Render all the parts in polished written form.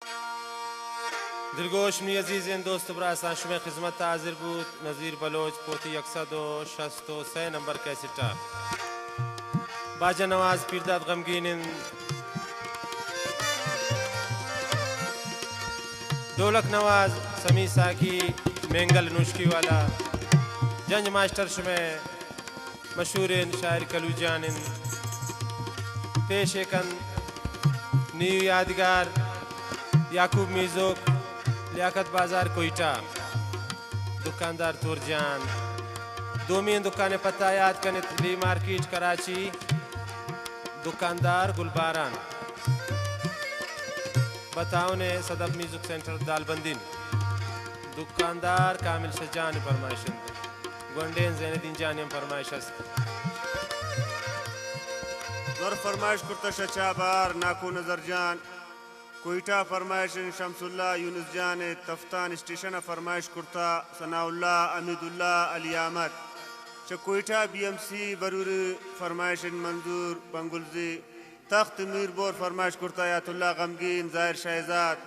दिलगोश अजीज़ दोस्त बरासान शुमे खिदमत हाजिर बूद नज़ीर बलोच पोती 163 नंबर कैसेटा बाजा नवाज पीरदाद गमगीन ढोलक नवाज समी साकी मेंगल नुश्की वाला जंज मास्टर शुमे मशहूर शायर कलूजान पेश एकन न्यू यादगार याकूब मीज़ोक लियाकत बाजार कोयटा दुकानदार तुरजान दोमी दुकान पता याद कने ली मार्केट कराची दुकानदार गुलबारान बताओ ने सदब म्यूजिक सेंटर दालबंदीन दुकानदार कामिल शजान फरमाइशन गोंडेन जैनुद्दीन जानियम फरमाइश दर फरमाइश कुर्ता शचाबार नाकू नजर जान कोयटा फरमाइश शमसुल्ला यूनुस जान तफ्तान स्टेशन फरमाइश कुर्ता सनाउल्ला अमीदुल्ला अली अहमद कोयटा बीएमसी बरूर फरमाइश मंजूर बंगुलजी तख्त मीरबोर फरमाइश कुर्ता यातुल्ला गमगीन जाहिर शहजाद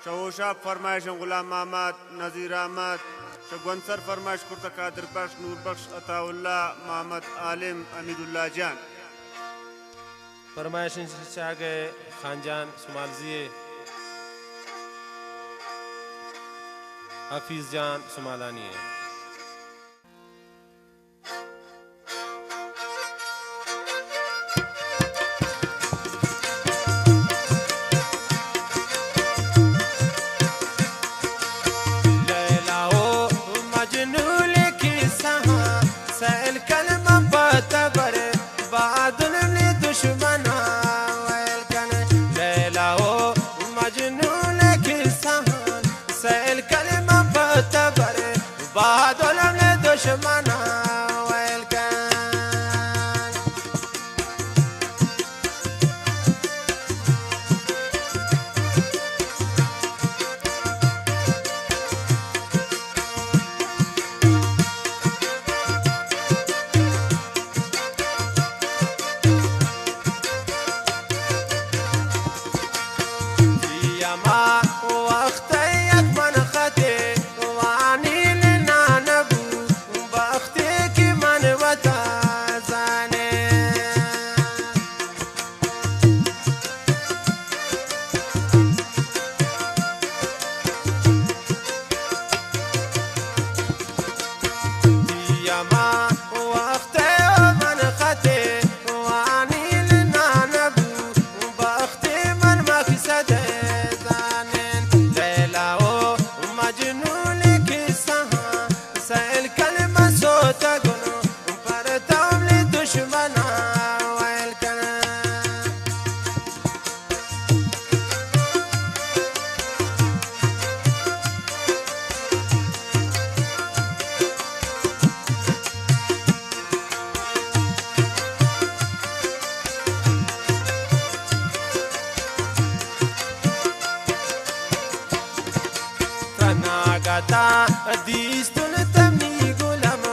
शवोशाब फरमाइश गुलाम मोहम्मद नजीर अहमद गंसर फरमाइश कुर्ता कादिर बख्श नूर बख्श अताउल्ला मोहम्मद आलिम अमीदुल्ला जान फरमाइश चाह गए खानजान सुमालजिए हफीज जान सुमालानी है दीस्तुन तमनी गुलाम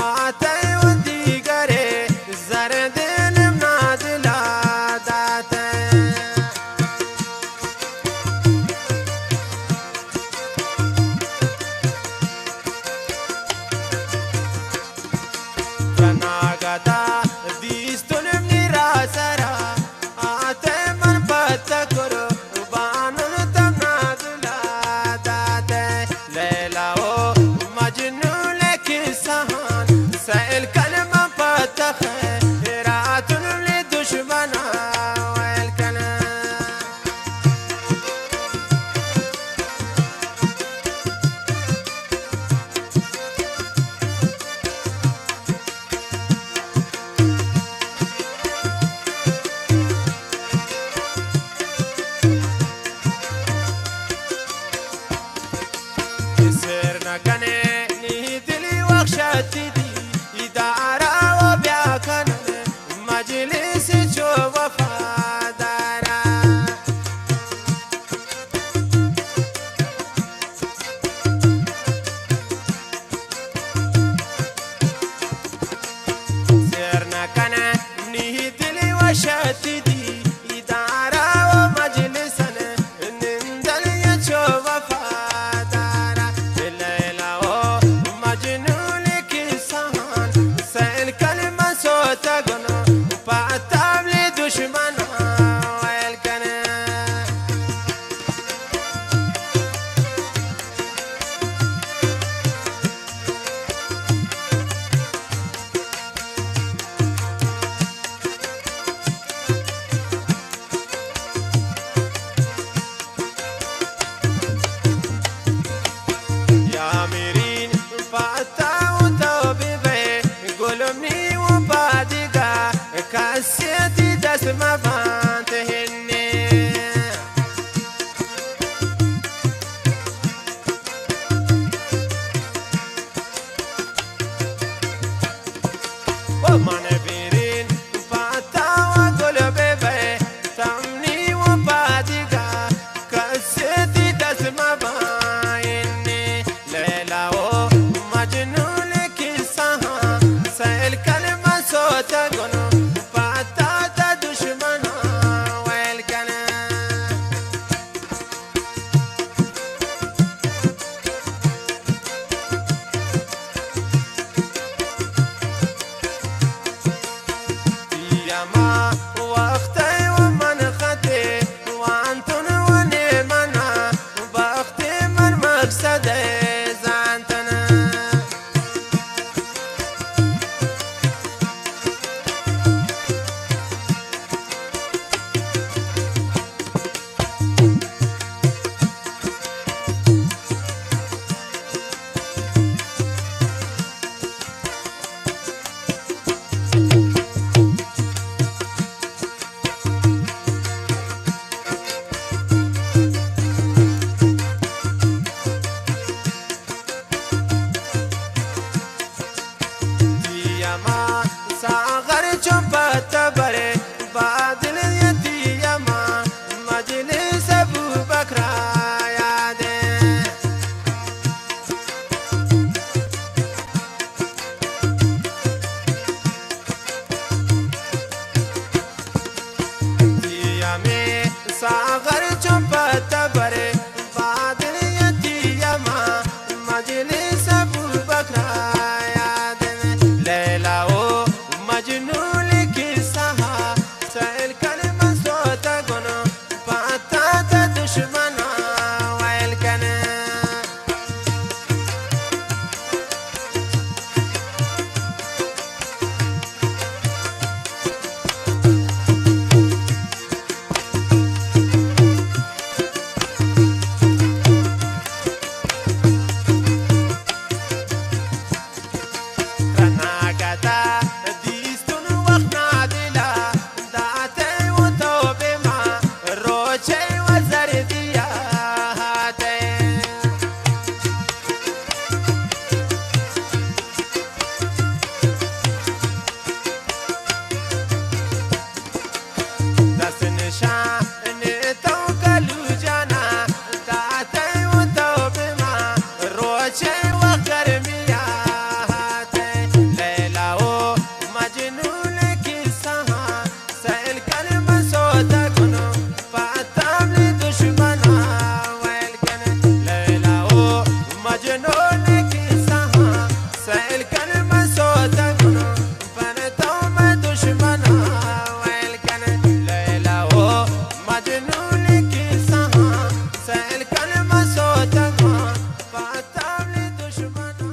आते वंदी करे जरदेन नादला दाते तनागदा दीस्तुन निरासरा आते मन पता करो बानुन तमनादला दाते Imagine چو وفادارا لیلا و مجنون کسان سیل کلمه سوتا گنو پاتاب لی دشمن ویل کنه كاسيتي دست ما فانتهني وما نبيرين فاتا وقلبي بي تمني وبادقا كاسيتي دست ما فانتهني ليلى ومجنون كسان سيل كلمة صوتا قنو وقتي ومن خطي وانتن ونمنا وبختي من مقصدي زانتنا सागर चुपत बरे बादल यतीमा मजलिस अबू बकरा यादे दिया में सागर चुपत बरे